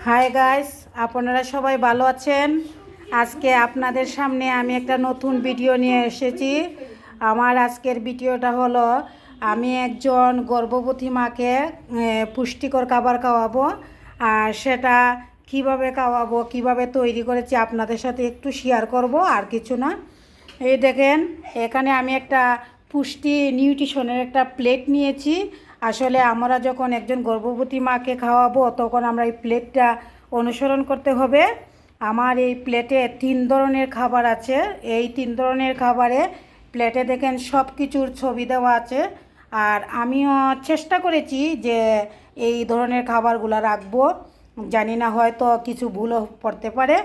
Hi guys, আপনারা সবাই ভালো আছেন? আজকে আপনাদের সামনে আমি একটা নতুন ভিডিও নিয়ে এসেছি। আমার আজকের ভিডিওটা হলো আমি একজন গর্ভবতী মাকে পুষ্টিকর খাবার খাওয়াবো, আর সেটা কিভাবে খাওয়াবো, কিভাবে তৈরি করেছি আপনাদের সাথে একটু শেয়ার করব, আর কিছু না। এই দেখেন, এখানে আমি একটা পুষ্টি নিউট্রিশনের একটা প্লেট নিয়েছি। আসলে আমরা যখন একজন গর্ভবতী মাকে খাওয়াবো তখন আমরা এই প্লেটটা অনুসরণ করতে হবে। আমার এই প্লেটে 3 ধরনের খাবার আছে। এই 3 ধরনের খাবারে প্লেটে দেখেন সব কিছুর ছবি দেওয়া আছে। আর আমিও চেষ্টা করেছি যে এই ধরনের খাবারগুলো রাখবো। জানি না, হয়তো কিছু ভুলও পড়তে পারে।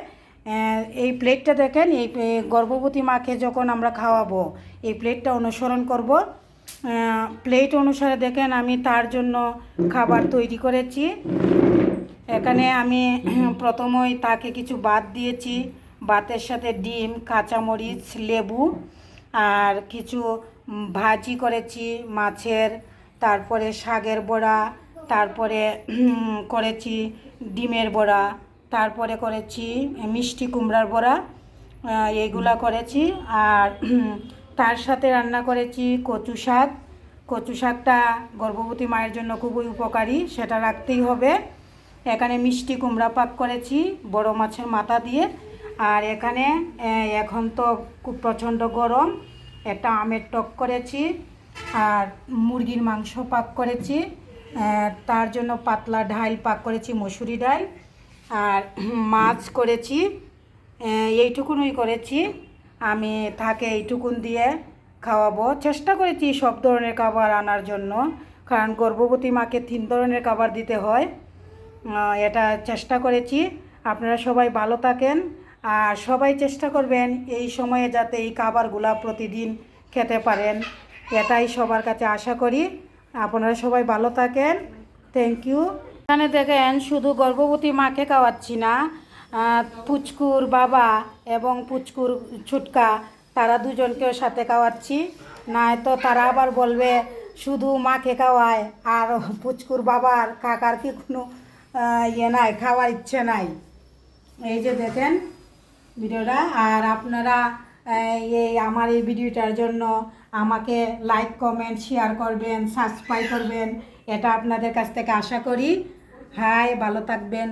এই প্লেটটা দেখেন, এই গর্ভবতী মাকে যখন আমরা খাওয়াবো এই প্লেটটা অনুসরণ করব। প্লেট অনুসারে দেখেন আমি তার জন্য খাবার তৈরি করেছি। এখানে আমি প্রথমেই তাকে কিছু ভাত দিয়েছি। ভাতের সাথে ডিম, কাঁচামরিচ, লেবু আর কিছু ভাজি করেছি মাছের, তারপরে শাকের বড়া, তারপরে করেছি ডিমের বড়া, তারপরে করেছি মিষ্টি কুমড়ার বড়া, এইগুলা করেছি। আর তার সাথে রান্না করেছি কচু শাক। কচু শাকটা গর্ভবতী মায়ের জন্য খুবই উপকারী, সেটা রাখতেই হবে। এখানে মিষ্টি কুমড়া পাক করেছি বড় মাছের মাথা দিয়ে। আর এখানে এখন তো খুব প্রচণ্ড গরম, একটা আমের টক করেছি। আর মুরগির মাংস পাক করেছি, তার জন্য পাতলা ডাল পাক করেছি, মসুরি ডাল। আর মাছ করেছি, এইটুকুনই করেছি। আমি তাকে এইটুকুন দিয়ে খাওয়াবো। চেষ্টা করেছি সব ধরনের খাবার আনার জন্য, কারণ গর্ভবতী মাকে 3 ধরনের খাবার দিতে হয়। এটা চেষ্টা করেছি। আপনারা সবাই ভালো থাকেন, আর সবাই চেষ্টা করবেন এই সময়ে যাতে এই খাবারগুলা প্রতিদিন খেতে পারেন, এটাই সবার কাছে আশা করি। আপনারা সবাই ভালো থাকেন। Thank you. এখানে দেখেন শুধু গর্ভবতী মাকে খাওয়াচ্ছি না, পুচকুর বাবা এবং পুচকুর ছুটকা, তারা দুজনকেও সাথে খাওয়াচ্ছি। নয়তো তারা আবার বলবে শুধু মাকে খাওয়ায় আর পুচকুর বাবার কাকার কি কোনো ইয়ে নাই, খাওয়ার ইচ্ছে নাই। এই যে দেখেন ভিডিওটা। আর আপনারা এই আমার এই ভিডিওটার জন্য আমাকে লাইক, কমেন্ট, শেয়ার করবেন, সাবস্ক্রাইব করবেন, এটা আপনাদের কাছ থেকে আশা করি। হাই, ভালো থাকবেন।